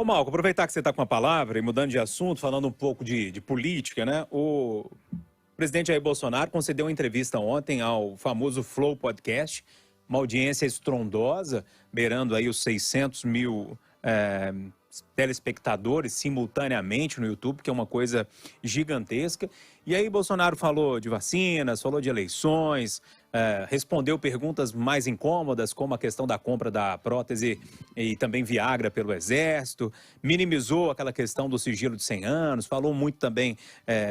Ô, Malco, aproveitar que você está com a palavra e mudando de assunto, falando um pouco de política, né? O presidente Jair Bolsonaro concedeu uma entrevista ontem ao famoso Flow Podcast, uma audiência estrondosa, beirando aí os 600 mil telespectadores simultaneamente no YouTube, que é uma coisa gigantesca. E aí Bolsonaro falou de vacinas, falou de eleições, respondeu perguntas mais incômodas, como a questão da compra da prótese e também Viagra pelo Exército, minimizou aquela questão do sigilo de 100 anos, falou muito também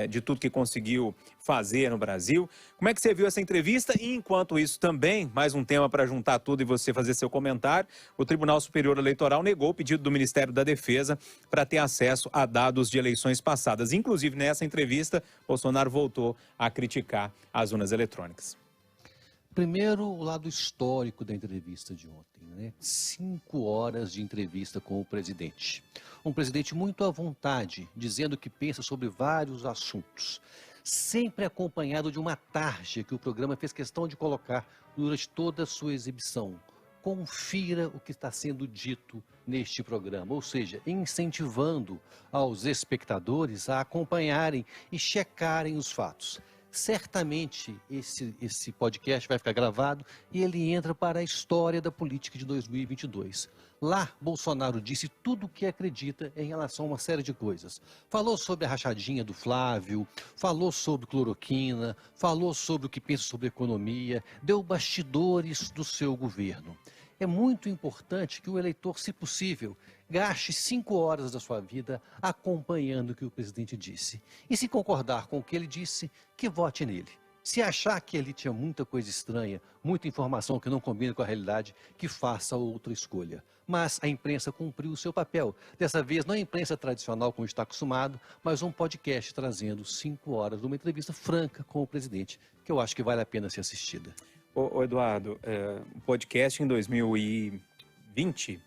de tudo que conseguiu fazer no Brasil. Como é que você viu essa entrevista? E enquanto isso também, mais um tema para juntar tudo e você fazer seu comentário, o Tribunal Superior Eleitoral negou o pedido do Ministério da Defesa para ter acesso a dados de eleições passadas. Inclusive, nessa entrevista, Bolsonaro voltou a criticar as urnas eletrônicas. Primeiro, o lado histórico da entrevista de ontem, né? 5 horas de entrevista com o presidente. Um presidente muito à vontade, dizendo que pensa sobre vários assuntos. Sempre acompanhado de uma tarja que o programa fez questão de colocar durante toda a sua exibição. Confira o que está sendo dito neste programa, ou seja, incentivando aos espectadores a acompanharem e checarem os fatos. Certamente esse podcast vai ficar gravado e ele entra para a história da política de 2022. Lá, Bolsonaro disse tudo o que acredita em relação a uma série de coisas. Falou sobre a rachadinha do Flávio, falou sobre cloroquina, falou sobre o que pensa sobre economia, deu bastidores do seu governo. É muito importante que o eleitor, se possível, gaste 5 horas da sua vida acompanhando o que o presidente disse. E se concordar com o que ele disse, que vote nele. Se achar que ali tinha muita coisa estranha, muita informação que não combina com a realidade, que faça outra escolha. Mas a imprensa cumpriu o seu papel. Dessa vez, não a imprensa tradicional, como está acostumado, mas um podcast trazendo 5 horas de uma entrevista franca com o presidente, que eu acho que vale a pena ser assistida. Ô Eduardo, o podcast em 2020,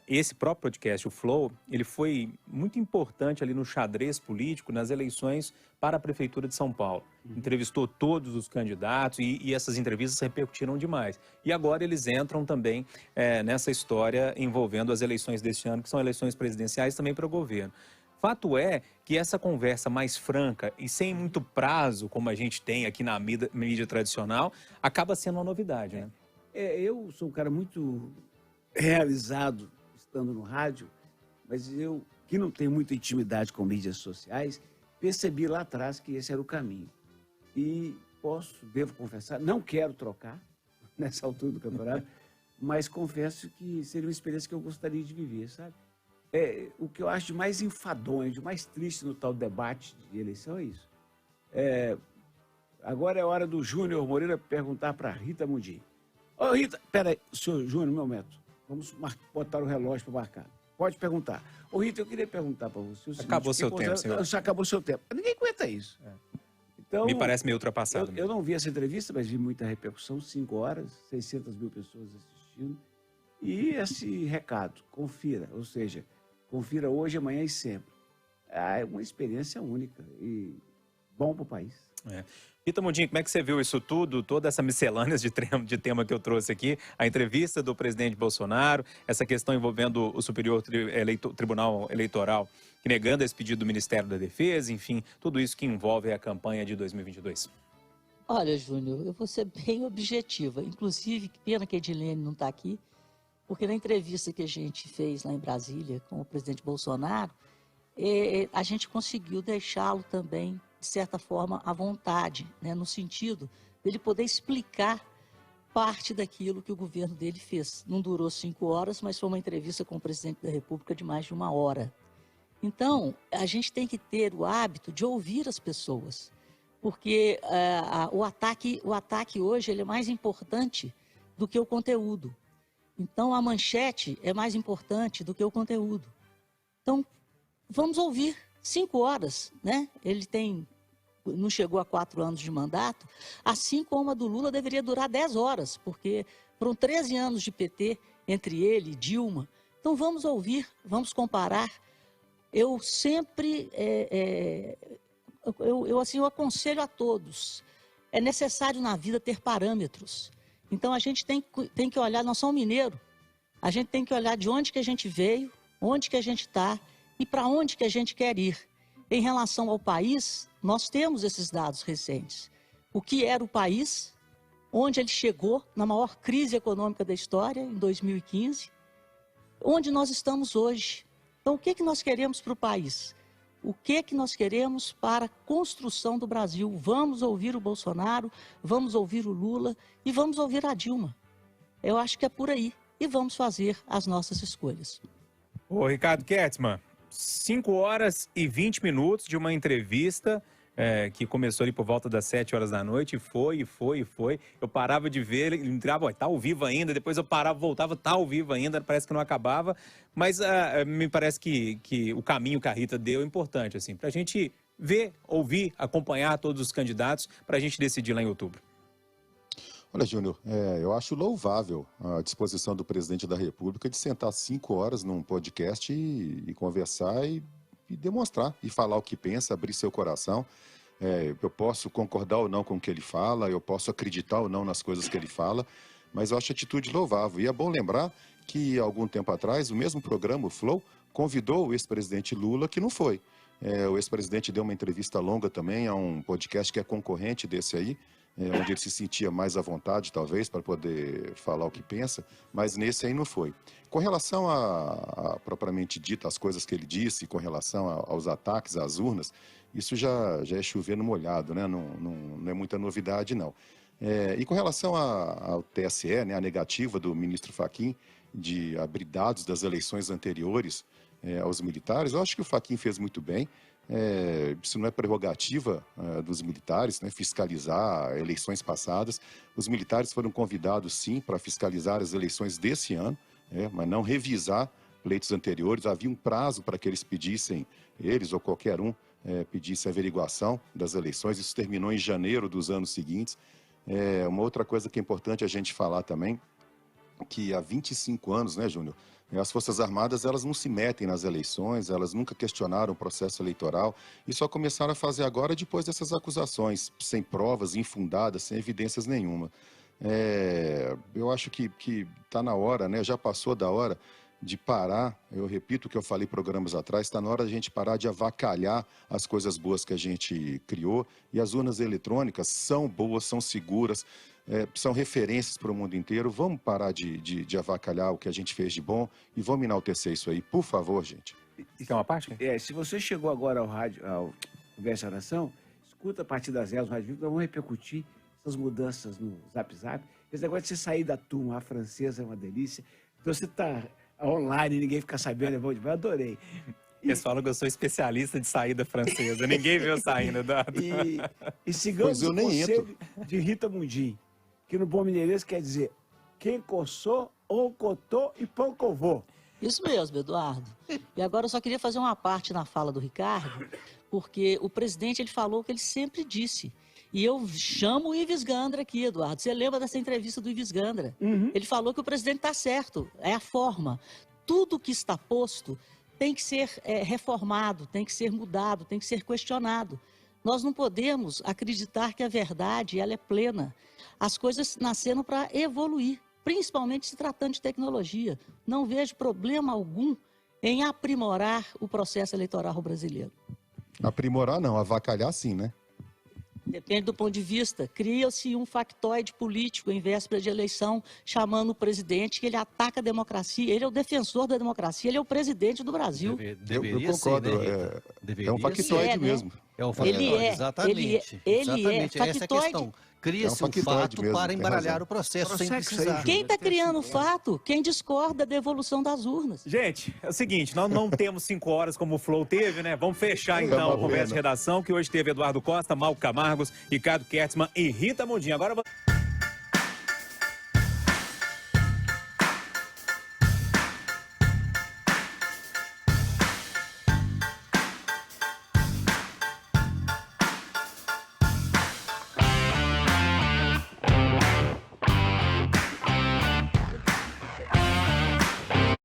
esse próprio podcast, o Flow, ele foi muito importante ali no xadrez político, nas eleições para a Prefeitura de São Paulo. Entrevistou todos os candidatos e essas entrevistas repercutiram demais. E agora eles entram também nessa história envolvendo as eleições deste ano, que são eleições presidenciais também para o governo. Fato é que essa conversa mais franca e sem muito prazo, como a gente tem aqui na mídia tradicional, acaba sendo uma novidade, né? Eu sou um cara muito realizado estando no rádio, mas eu, que não tenho muita intimidade com mídias sociais, percebi lá atrás que esse era o caminho. E devo confessar, não quero trocar nessa altura do campeonato, mas confesso que seria uma experiência que eu gostaria de viver, sabe? O que eu acho de mais enfadonho, de mais triste no tal debate de eleição é isso. Agora é hora do Júnior Moreira perguntar para Rita Mundim. Ô Rita, peraí, senhor Júnior, meu método, vamos botar o relógio para marcar. Pode perguntar. Ô Rita, eu queria perguntar para você o seguinte. Acabou seu tempo, senhor. Já acabou seu tempo. Ninguém aguenta isso. Então, me parece meio ultrapassado. Eu não vi essa entrevista, mas vi muita repercussão, 5 horas, 600 mil pessoas assistindo. E esse recado, confira, ou seja, confira hoje, amanhã e sempre. É uma experiência única e bom para o país. Rita Mundim, como é que você viu isso tudo, toda essa miscelânea de tema que eu trouxe aqui, a entrevista do presidente Bolsonaro, essa questão envolvendo o Superior Tribunal Eleitoral, negando esse pedido do Ministério da Defesa, enfim, tudo isso que envolve a campanha de 2022? Olha, Júnior, eu vou ser bem objetiva, inclusive, que pena que a Edilene não está aqui, porque na entrevista que a gente fez lá em Brasília com o presidente Bolsonaro, a gente conseguiu deixá-lo também, de certa forma, à vontade, né, no sentido dele poder explicar parte daquilo que o governo dele fez. Não durou 5 horas, mas foi uma entrevista com o presidente da República de mais de 1 hora. Então, a gente tem que ter o hábito de ouvir as pessoas, porque o ataque hoje ele é mais importante do que o conteúdo. Então, a manchete é mais importante do que o conteúdo. Então, vamos ouvir 5 horas, né? Ele não chegou a 4 anos de mandato, assim como a do Lula deveria durar 10 horas, porque foram 13 anos de PT entre ele e Dilma. Então, vamos ouvir, vamos comparar. Eu sempre, eu aconselho a todos, é necessário na vida ter parâmetros. Então, a gente tem que olhar, nós somos mineiros, a gente tem que olhar de onde que a gente veio, onde que a gente está e para onde que a gente quer ir. Em relação ao país, nós temos esses dados recentes. O que era o país, onde ele chegou na maior crise econômica da história, em 2015, onde nós estamos hoje. Então, o que nós queremos para o país? O que nós queremos para a construção do Brasil? Vamos ouvir o Bolsonaro, vamos ouvir o Lula e vamos ouvir a Dilma. Eu acho que é por aí. E vamos fazer as nossas escolhas. Ô, Ricardo Kertzmann, 5 horas e 20 minutos de uma entrevista que começou ali por volta das 7 horas da noite, foi. Eu parava de ver, ele entrava, tá ao vivo ainda, depois eu parava, voltava, tá ao vivo ainda, parece que não acabava, mas me parece que o caminho que a Rita deu é importante, assim, pra gente ver, ouvir, acompanhar todos os candidatos, pra gente decidir lá em outubro. Olha, Júnior, eu acho louvável a disposição do presidente da República de sentar 5 horas num podcast e conversar e demonstrar, e falar o que pensa, abrir seu coração. Eu posso concordar ou não com o que ele fala, eu posso acreditar ou não nas coisas que ele fala, mas eu acho a atitude louvável. E é bom lembrar que, algum tempo atrás, o mesmo programa, o Flow, convidou o ex-presidente Lula, que não foi. O ex-presidente deu uma entrevista longa também a um podcast que é concorrente desse aí, onde ele se sentia mais à vontade, talvez, para poder falar o que pensa, mas nesse aí não foi. Com relação a propriamente dito, as coisas que ele disse, com relação aos ataques às urnas, isso já é chover no molhado, né? Não é muita novidade, não. E com relação ao TSE, né, a negativa do ministro Fachin de abrir dados das eleições anteriores aos militares, eu acho que o Fachin fez muito bem. Isso não é prerrogativa dos militares, né, fiscalizar eleições passadas. Os militares foram convidados, sim, para fiscalizar as eleições desse ano, mas não revisar pleitos anteriores. Havia um prazo para que eles pedissem, eles ou qualquer um, pedisse averiguação das eleições. Isso terminou em janeiro dos anos seguintes. Uma outra coisa que é importante a gente falar também, que há 25 anos, né, Júnior, as Forças Armadas, elas não se metem nas eleições, elas nunca questionaram o processo eleitoral e só começaram a fazer agora depois dessas acusações, sem provas, infundadas, sem evidências nenhuma. Eu acho que está na hora, né, já passou da hora de parar, eu repito o que eu falei programas atrás, está na hora de a gente parar de avacalhar as coisas boas que a gente criou, e as urnas eletrônicas são boas, são seguras, são referências para o mundo inteiro. Vamos parar de avacalhar o que a gente fez de bom e vamos enaltecer isso aí, por favor, gente. Isso é uma parte? Se você chegou agora ao rádio, ao Conversa e Oração, escuta a partir das 10 no Rádio Vivo, nós vamos repercutir essas mudanças no Zap Zap. Esse negócio de você sair da turma, a francesa é uma delícia. Então você está online, ninguém fica sabendo, é bom demais, adorei. Eles falam que eu sou especialista de saída francesa, ninguém viu saindo, Eduardo. E sigamos o conselho de Rita Mundim, que no bom mineirês quer dizer quem coçou, ou cotou e pão covou. Isso mesmo, Eduardo. E agora eu só queria fazer uma parte na fala do Ricardo, porque o presidente ele falou o que ele sempre disse. E eu chamo o Ives Gandra aqui, Eduardo. Você lembra dessa entrevista do Ives Gandra? Uhum. Ele falou que o presidente está certo, é a forma. Tudo que está posto tem que ser reformado, tem que ser mudado, tem que ser questionado. Nós não podemos acreditar que a verdade ela é plena. As coisas nasceram para evoluir, principalmente se tratando de tecnologia. Não vejo problema algum em aprimorar o processo eleitoral brasileiro. Aprimorar não, avacalhar sim, né? Depende do ponto de vista. Cria-se um factoide político em véspera de eleição, chamando o presidente que ele ataca a democracia. Ele é o defensor da democracia, ele é o presidente do Brasil. Eu concordo, ser, né? É um factoide mesmo. É um factoide, exatamente. Exatamente, essa é a questão. Cria-se um fato mesmo, para embaralhar o processo sem precisar. Quem está criando o fato? Quem discorda da devolução das urnas. Gente, é o seguinte, nós não temos 5 horas como o Flow teve, né? Vamos fechar então a conversa de redação, que hoje teve Eduardo Costa, Malco Camargos, Ricardo Kertzmann e Rita Mundim. Agora